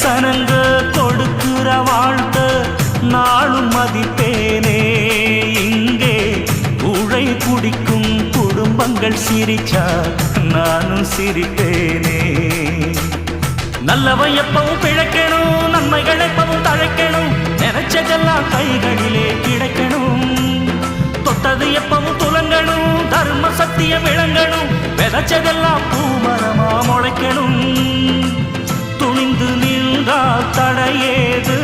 சனங்க கொடுக்கிற வாழ்த்த நாளும் மதிப்பேனே. இங்கே ஊழை குடிக்கும் குடும்பங்கள் சிரிச்சா நானும் சிரிப்பேனே. நல்லவன் எப்பவும் பிழைக்கணும், நன்மைகள் எப்பவும் தழைக்கணும், நினைச்சதெல்லாம் கைகளிலே கிடைக்கணும். தொட்டது எப்பவும் துலங்கணும், தர்ம சத்தியம் விளங்கணும், விதைச்சதெல்லாம் பூமரமா முளைக்கணும். துணிந்து நின்றால் தடையேது,